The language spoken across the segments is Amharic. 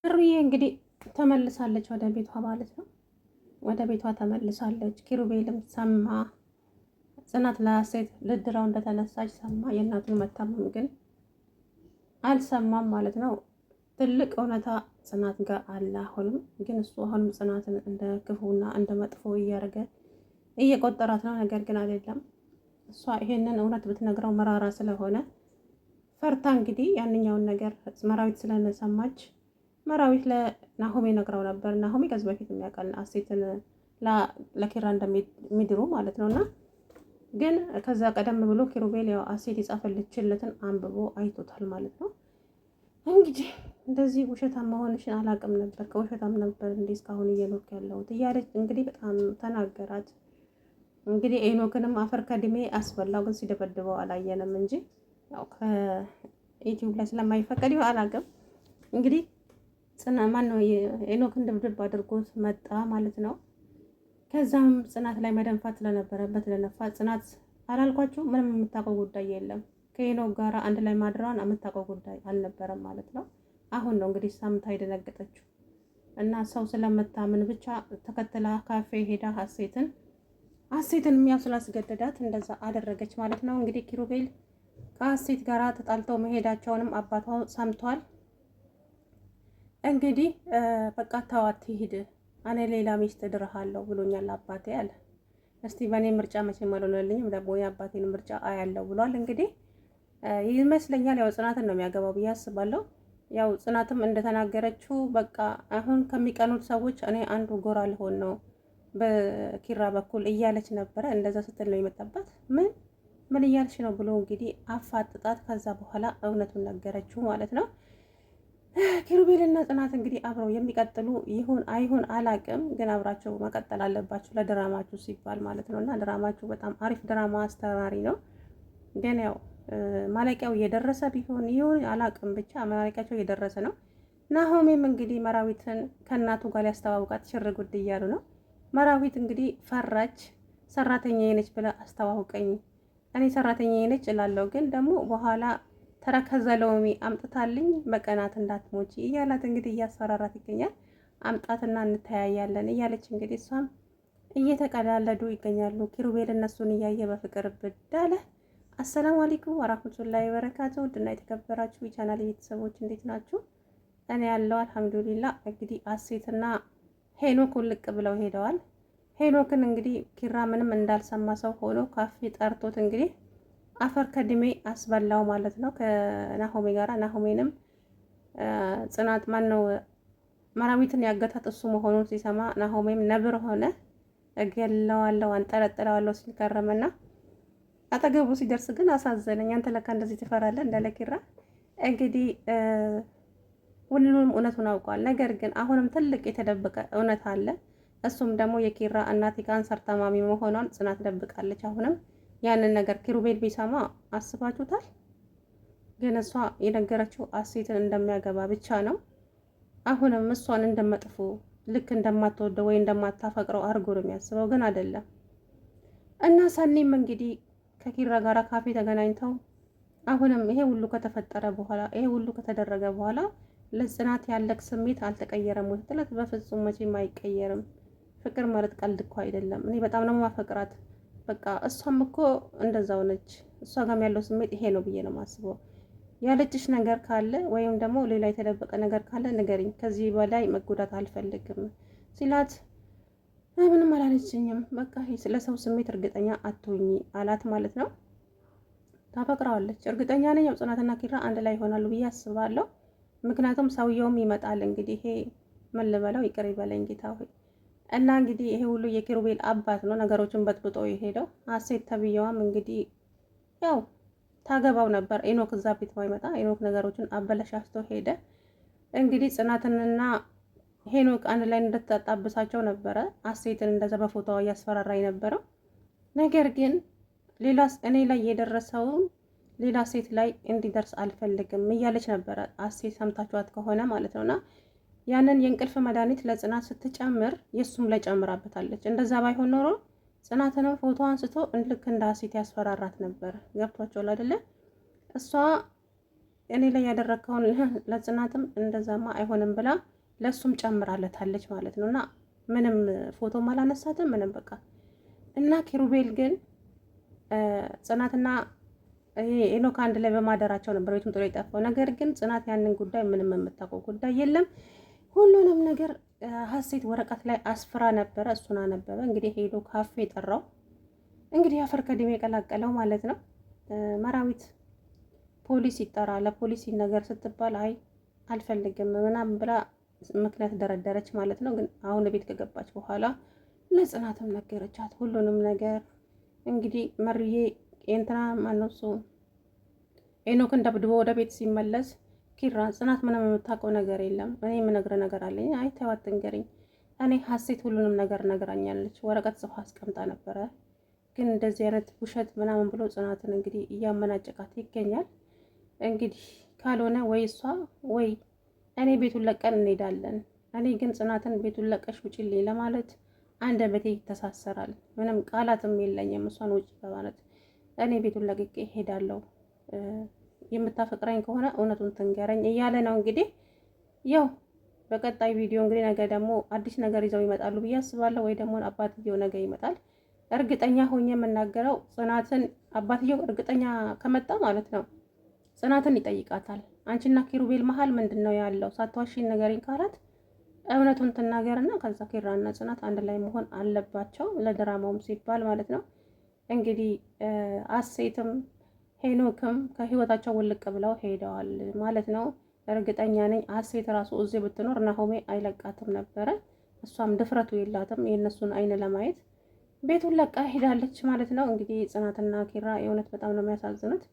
ሩዬ እንግዲህ ተመልሳለች ወደ ቤቷ ማለት ነው። ወደ ቤቷ ተመልሳለች። ኪሩቤልም ሰማ፣ ጽናት ለሀሴት ልድራው እንደተነሳች ሰማ። የእናቱን መታመም ግን አልሰማም ማለት ነው። ትልቅ እውነታ ጽናት ጋር አለ። አሁንም ግን እሱ አሁንም ጽናትን እንደ ክፉና እንደ መጥፎ እያደረገ እየቆጠራት ነው። ነገር ግን አይደለም። እሷ ይሄንን እውነት ብትነግረው መራራ ስለሆነ ፈርታ እንግዲህ ያንኛውን ነገር መራዊት ስለሰማች መራዊት ለናሆሜ ነግረው ነበር። ናሆሜ ከዚህ በፊት የሚያውቃል ሀሴትን ለኪራ እንደሚድሩ ማለት ነው። እና ግን ከዛ ቀደም ብሎ ኪሩቤል ያው ሀሴት የጻፈችለትን አንብቦ አይቶታል ማለት ነው። እንግዲህ እንደዚህ ውሸታም መሆንሽን አላውቅም ነበር፣ ከውሸታም ነበር እንዴ እስካሁን እየኖርክ ያለሁት እያለች እንግዲህ በጣም ተናገራት። እንግዲህ ኤኖክንም አፈር ከድሜ አስበላው፣ ግን ሲደበድበው አላየንም እንጂ ያው ከዩቲዩብ ላይ ስለማይፈቀድ ይኸው አላውቅም። እንግዲህ ማን ነው ኤኖክን ድብድብ አድርጎት መጣ ማለት ነው። ከዛም ጽናት ላይ መደንፋት ስለነበረበት ለነፋ። ጽናት አላልኳችሁ ምንም የምታውቀው ጉዳይ የለም። ከኤኖክ ጋር አንድ ላይ ማድረዋን የምታውቀው ጉዳይ አልነበረም ማለት ነው። አሁን ነው እንግዲህ ሳምንት አይደነገጠችው እና ሰው ስለመታምን ብቻ ተከትላ ካፌ ሄዳ ሀሴትን የሚያው ስላስገደዳት እንደዛ አደረገች ማለት ነው። እንግዲህ ኪሩቤል ከሀሴት ጋር ተጣልተው መሄዳቸውንም አባቷ ሰምቷል። እንግዲህ በቃ ተዋት ትሂድ፣ እኔ ሌላ ሚስት እድርሃለሁ ብሎኛል አባቴ አለ። እስቲ በእኔ ምርጫ መቼም አልሆነልኝም፣ ደግሞ የአባቴን ምርጫ አያለው ብሏል። እንግዲህ ይመስለኛል ያው ጽናትን ነው የሚያገባው ብዬ አስባለሁ። ያው ጽናትም እንደተናገረችው በቃ አሁን ከሚቀኑት ሰዎች እኔ አንዱ ጎራ ልሆን ነው በኪራ በኩል እያለች ነበረ። እንደዛ ስትል ነው የመጣባት። ምን እያልሽ ነው ብሎ እንግዲህ አፋጥጣት። ከዛ በኋላ እውነቱን ነገረችው ማለት ነው። ኪሩቤልና ጽናት እንግዲህ አብረው የሚቀጥሉ ይሁን አይሁን አላቅም፣ ግን አብራቸው መቀጠል አለባቸው ለድራማችሁ ሲባል ማለት ነው። እና ድራማችሁ በጣም አሪፍ ድራማ አስተማሪ ነው። ግን ያው ማለቂያው እየደረሰ ቢሆን ይሁን አላቅም፣ ብቻ ማለቂያቸው እየደረሰ ነው። ናሆሜም እንግዲህ መራዊትን ከእናቱ ጋር ሊያስተዋውቃት ሽር ጉድ እያሉ ነው። መራዊት እንግዲህ ፈራች። ሰራተኛዬ ነች ብለ አስተዋውቀኝ፣ እኔ ሰራተኛዬ ነች እላለሁ፣ ግን ደግሞ በኋላ ተረከዘ ሎሚ አምጥታልኝ በቀናት እንዳትሞቺ እያላት እንግዲህ እያስፈራራት ይገኛል። አምጣትና እንተያያለን እያለች እንግዲህ እሷም እየተቀላለዱ ይገኛሉ። ኪሩቤል እነሱን እያየ በፍቅር ብዳለ። አሰላሙ አለይኩም ወራህመቱላሂ ወበረካቱ። ውድና የተከበራችሁ የቻናል ቤተሰቦች እንዴት ናችሁ? እኔ ያለው አልሐምዱሊላ። እንግዲህ ሀሴትና ሄኖክ ውልቅ ብለው ሄደዋል። ሄኖክን እንግዲህ ኪራ ምንም እንዳልሰማ ሰው ሆኖ ካፌ ጠርቶት እንግዲህ አፈር ከድሜ አስበላው ማለት ነው ከናሆሜ ጋራ። ናሆሜንም ጽናት ማን ነው መራዊትን ያገታት እሱ መሆኑን ሲሰማ ናሆሜም ነብር ሆነ። እገለዋለሁ አንጠለጥለዋለሁ ሲል ከረመና አጠገቡ ሲደርስ ግን አሳዘነኝ። አንተ ለካ እንደዚህ ትፈራለህ እንዳለ ኪራ እንግዲህ ሁሉንም እውነቱን አውቋል። ነገር ግን አሁንም ትልቅ የተደበቀ እውነት አለ። እሱም ደግሞ የኪራ እናት ካንሰር ታማሚ መሆኗን ጽናት ደብቃለች። አሁንም ያንን ነገር ኪሩቤል ቢሰማ አስባችሁታል? ግን እሷ የነገረችው ሀሴትን እንደሚያገባ ብቻ ነው። አሁንም እሷን እንደመጥፎ ልክ እንደማትወደው ወይ እንደማታፈቅረው አድርጎ ነው የሚያስበው፣ ግን አይደለም። እና ሰኒም እንግዲህ ከኪራ ጋር ካፌ ተገናኝተው አሁንም ይሄ ሁሉ ከተፈጠረ በኋላ ይሄ ሁሉ ከተደረገ በኋላ ለጽናት ያለክ ስሜት አልተቀየረም ወይ ትላት። በፍጹም መቼም አይቀየርም። ፍቅር ማለት ቀልድ እኮ አይደለም። እኔ በጣም ነው ማፈቅራት። በቃ እሷም እኮ እንደዛው ነች። እሷ ጋርም ያለው ስሜት ይሄ ነው ብዬ ነው የማስበው። ያለችሽ ነገር ካለ ወይም ደግሞ ሌላ የተደበቀ ነገር ካለ ንገሪኝ፣ ከዚህ በላይ መጎዳት አልፈልግም ሲላት ምንም አላለችኝም። በቃ ስለ ሰው ስሜት እርግጠኛ አትሆኚ አላት ማለት ነው። ታፈቅረዋለች እርግጠኛ ነኝ። ጽናትና ኪራ አንድ ላይ ይሆናሉ ብዬ አስባለሁ። ምክንያቱም ሰውየውም ይመጣል እንግዲህ ይሄ ምን ልበለው፣ ይቅር ይበለኝ ጌታ ሆይ። እና እንግዲህ ይሄ ሁሉ የኪሩቤል አባት ነው ነገሮችን በጥብጦ የሄደው። ሀሴት ተብዬዋም እንግዲህ ያው ታገባው ነበር ኤኖክ እዛ ቤት ባይመጣ። ኤኖክ ነገሮችን አበለሻሽቶ ሄደ። እንግዲህ ጽናትንና ሄኖክ አንድ ላይ እንድትጣጣብሳቸው ነበረ ሀሴትን እንደዛ በፎቶዋ እያስፈራራ የነበረው። ነገር ግን ሌላ እኔ ላይ የደረሰውን ሌላ ሴት ላይ እንዲደርስ አልፈልግም እያለች ነበረ ሀሴት፣ ሰምታችኋት ከሆነ ማለት ነውና ያንን የእንቅልፍ መድኃኒት ለጽናት ስትጨምር የእሱም ላይ ጨምራበታለች። እንደዛ ባይሆን ኖሮ ጽናትንም ፎቶ አንስቶ ልክ እንደ ሀሴት ያስፈራራት ነበር። ገብቷቸዋል አይደለ? እሷ እኔ ላይ ያደረግከውን ለጽናትም እንደዛማ አይሆንም ብላ ለሱም ጨምራለታለች ማለት ነው። እና ምንም ፎቶም አላነሳትም ምንም በቃ። እና ኪሩቤል ግን ጽናትና ሄኖክ አንድ ላይ በማደራቸው ነበር ቤቱን ጥሎ የጠፋው። ነገር ግን ጽናት ያንን ጉዳይ ምንም የምታውቀው ጉዳይ የለም። ሁሉንም ነገር ሀሴት ወረቀት ላይ አስፍራ ነበረ። እሱን አነበበ። እንግዲህ ሄዶ ካፌ ጠራው። እንግዲህ አፈር ከድሜ የቀላቀለው ማለት ነው። መራዊት ፖሊስ ይጠራ ለፖሊስ ነገር ስትባል አይ አልፈልግም ምናምን ብላ ምክንያት ደረደረች ማለት ነው። ግን አሁን ቤት ከገባች በኋላ ለጽናትም ነገረቻት ሁሉንም ነገር። እንግዲህ መርዬ የእንትና ማነው እሱ ሄኖክን ደብድቦ ወደ ቤት ሲመለስ ኪራ ጽናት ምንም የምታውቀው ነገር የለም እኔ የምነግርህ ነገር አለኝ። አይ ተው አትንገሪኝ፣ እኔ ሀሴት ሁሉንም ነገር ነግራኛለች፣ ወረቀት ጽፋ አስቀምጣ ነበረ። ግን እንደዚህ አይነት ውሸት ምናምን ብሎ ጽናትን እንግዲህ እያመናጨቃት ይገኛል። እንግዲህ ካልሆነ ወይ እሷ ወይ እኔ ቤቱን ለቀን እንሄዳለን። እኔ ግን ጽናትን ቤቱን ለቀሽ ውጪልኝ ለማለት አንደበቴ ይተሳሰራል። ምንም ቃላትም የለኝም እሷን ውጪ በማለት እኔ ቤቱን ለቅቄ እሄዳለሁ። የምታፈቅረኝ ከሆነ እውነቱን ትንገረኝ እያለ ነው። እንግዲህ ያው በቀጣይ ቪዲዮ እንግዲህ ነገ ደግሞ አዲስ ነገር ይዘው ይመጣሉ ብዬ አስባለሁ። ወይ ደግሞ አባትየው ነገ ይመጣል። እርግጠኛ ሆኜ የምናገረው ጽናትን አባትየው እርግጠኛ ከመጣ ማለት ነው ጽናትን ይጠይቃታል። አንቺና ኪሩቤል መሀል ምንድን ነው ያለው? ሳትዋሺን ንገሪኝ ካላት እውነቱን ትናገርና ከዛ ኪራና ጽናት አንድ ላይ መሆን አለባቸው ለድራማውም ሲባል ማለት ነው። እንግዲህ አሴትም ሄኖክም ከህይወታቸው ውልቅ ብለው ሄደዋል ማለት ነው። እርግጠኛ ነኝ አሴት ራሱ እዚህ ብትኖር ናሆሜ አይለቃትም ነበረ። እሷም ድፍረቱ የላትም የእነሱን አይን ለማየት ቤቱን ለቃ ሄዳለች ማለት ነው። እንግዲህ ጽናትና ኪራ የእውነት በጣም ነው የሚያሳዝኑት።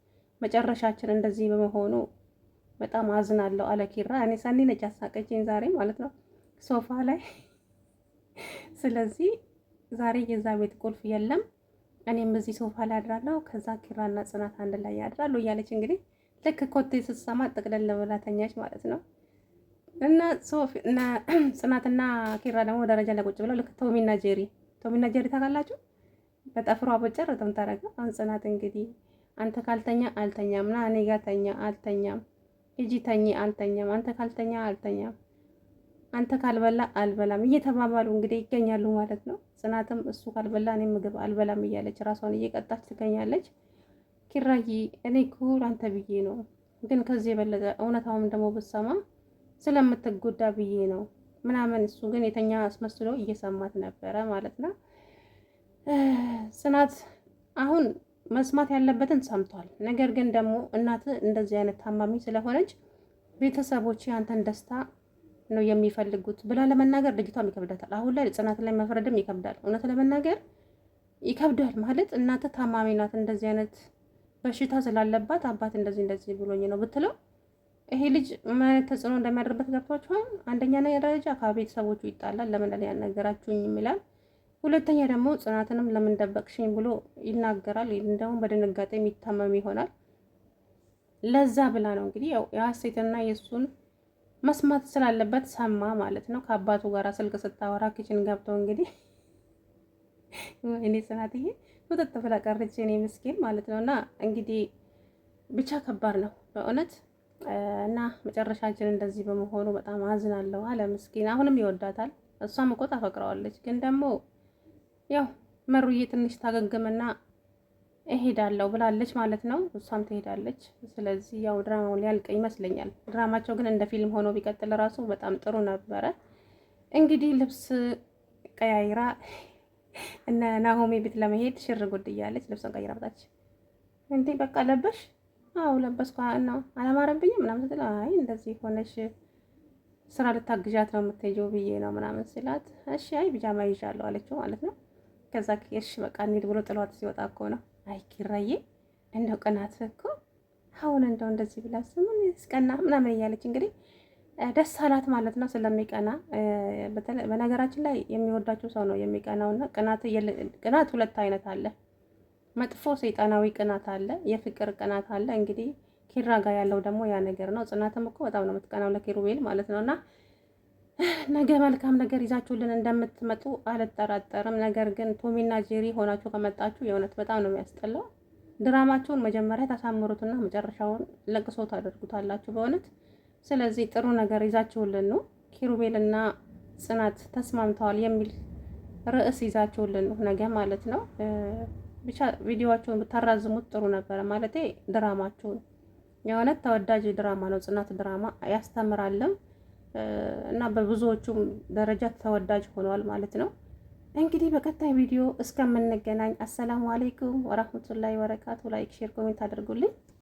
መጨረሻችን እንደዚህ በመሆኑ በጣም አዝናለሁ አለ ኪራ። እኔ ሰኒ ነጭ አሳቀችኝ ዛሬ ማለት ነው ሶፋ ላይ። ስለዚህ ዛሬ የዛ ቤት ቁልፍ የለም፣ እኔም እዚህ ሶፋ ላይ አድራለሁ፣ ከዛ ኪራና ጽናት አንድ ላይ ያድራሉ እያለች እንግዲህ ልክ ኮቴ ስትሰማ ጥቅልል ብላ ተኛች ማለት ነው። እና ጽናትና ኪራ ደግሞ ደረጃ ላይ ቁጭ ብለው ልክ ቶሚና ጄሪ ታውቃላችሁ? በጠፍሯ ቦጨር ተምታረጋ። አሁን ጽናት እንግዲህ አንተ ካልተኛ አልተኛም፣ ና እኔ ጋር ተኛ፣ አልተኛም፣ ሂጂ ተኝ፣ አልተኛም፣ አንተ ካልተኛ አልተኛም፣ አንተ ካልበላ አልበላም እየተባባሉ እንግዲህ ይገኛሉ ማለት ነው። ጽናትም እሱ ካልበላ እኔ ምግብ አልበላም እያለች ራሷን እየቀጣች ትገኛለች። ኪራዬ እኔ እኮ አንተ ብዬ ነው፣ ግን ከዚህ የበለጠ እውነታውም ደግሞ ብሰማ ስለምትጎዳ ብዬ ነው ምናምን። እሱ ግን የተኛ አስመስሎ እየሰማት ነበረ ማለት ነው። ጽናት አሁን መስማት ያለበትን ሰምቷል። ነገር ግን ደግሞ እናት እንደዚህ አይነት ታማሚ ስለሆነች ቤተሰቦች አንተን ደስታ ነው የሚፈልጉት ብላ ለመናገር ልጅቷም ይከብዳታል። አሁን ላይ ጽናት ላይ መፍረድም ይከብዳል። እውነት ለመናገር ይከብዳል ማለት እናት ታማሚ ናት፣ እንደዚህ አይነት በሽታ ስላለባት አባት እንደዚህ ብሎኝ ነው ብትለው ይሄ ልጅ ምን አይነት ተጽዕኖ እንደሚያደርበት ገብቷችኋል? አንደኛ ደረጃ ከቤተሰቦቹ ይጣላል። ለምን ለኔ ያልነገራችሁኝ ይላል። ሁለተኛ ደግሞ ጽናትንም ለምን ደበቅሽኝ ብሎ ይናገራል። እንደውም በድንጋጤ የሚታመም ይሆናል። ለዛ ብላ ነው እንግዲህ ያው የሀሴትና የእሱን መስማት ስላለበት ሰማ ማለት ነው። ከአባቱ ጋር ስልክ ስታወራ ኪችን ገብተው እንግዲህ እኔ ጽናትዬ ወጥተ ብላ ቀረች እኔ ምስኪን ማለት ነው። እና እንግዲህ ብቻ ከባድ ነው በእውነት እና መጨረሻችን እንደዚህ በመሆኑ በጣም አዝናለሁ አለ ምስኪን። አሁንም ይወዳታል፣ እሷም እኮ ታፈቅረዋለች። ግን ደግሞ ያው መሩዬ ትንሽ ታገግምና እሄዳለሁ ብላለች ማለት ነው። እሷም ትሄዳለች። ስለዚህ ያው ድራማው ሊያልቅ ይመስለኛል። ድራማቸው ግን እንደ ፊልም ሆኖ ቢቀጥል ራሱ በጣም ጥሩ ነበረ። እንግዲህ ልብስ ቀያይራ እነ ናሆሜ ቤት ለመሄድ ሽር ጉድ እያለች ልብሷን ቀይራ መጣች። እንዴ በቃ ለበሽ? አዎ ለበስኳ እና አላማረብኝም ምናምን ስትል አይ እንደዚህ ሆነሽ ስራ ልታግዣት ነው የምትሄጂው ብዬ ነው ምናምን ስላት እሺ አይ ቢጃማ ይዣለሁ አለችው ማለት ነው። ከዛ እሺ በቃ እንሂድ ብሎ ጥሏት ሲወጣ እኮ ነው አይ ኪራዬ እንደው ቅናት እኮ አሁን እንደው እንደዚህ ብላ ምን እስቀና ምናምን እያለች እንግዲህ ደስ አላት ማለት ነው ስለሚቀና። በነገራችን ላይ የሚወዳቸው ሰው ነው የሚቀናውና ቅናት ሁለት አይነት አለ። መጥፎ ሰይጣናዊ ቅናት አለ፣ የፍቅር ቅናት አለ። እንግዲህ ኪራ ጋር ያለው ደግሞ ያ ነገር ነው። ጽናትም እኮ በጣም ነው የምትቀናው ለኪሩቤል ማለት ነውና ነገ መልካም ነገር ይዛችሁልን እንደምትመጡ አልጠራጠርም። ነገር ግን ቶሚና ጄሪ ሆናችሁ ከመጣችሁ የእውነት በጣም ነው የሚያስጠላው። ድራማችሁን መጀመሪያ ታሳምሩትና መጨረሻውን ለቅሶ ታደርጉታላችሁ በእውነት። ስለዚህ ጥሩ ነገር ይዛችሁልን ነው። ኪሩቤልና ጽናት ተስማምተዋል የሚል ርዕስ ይዛችሁልን ነገ ማለት ነው። ብቻ ቪዲዮዋቸውን ብታራዝሙት ጥሩ ነበረ። ማለቴ ድራማቸውን የሆነ ተወዳጅ ድራማ ነው ጽናት ድራማ ያስተምራልም እና በብዙዎቹም ደረጃ ተወዳጅ ሆኗል ማለት ነው። እንግዲህ በቀጣይ ቪዲዮ እስከምንገናኝ አሰላሙ አለይኩም ወራህመቱላሂ ወበረካቱ። ላይክ፣ ሼር፣ ኮሜንት አድርጉልኝ።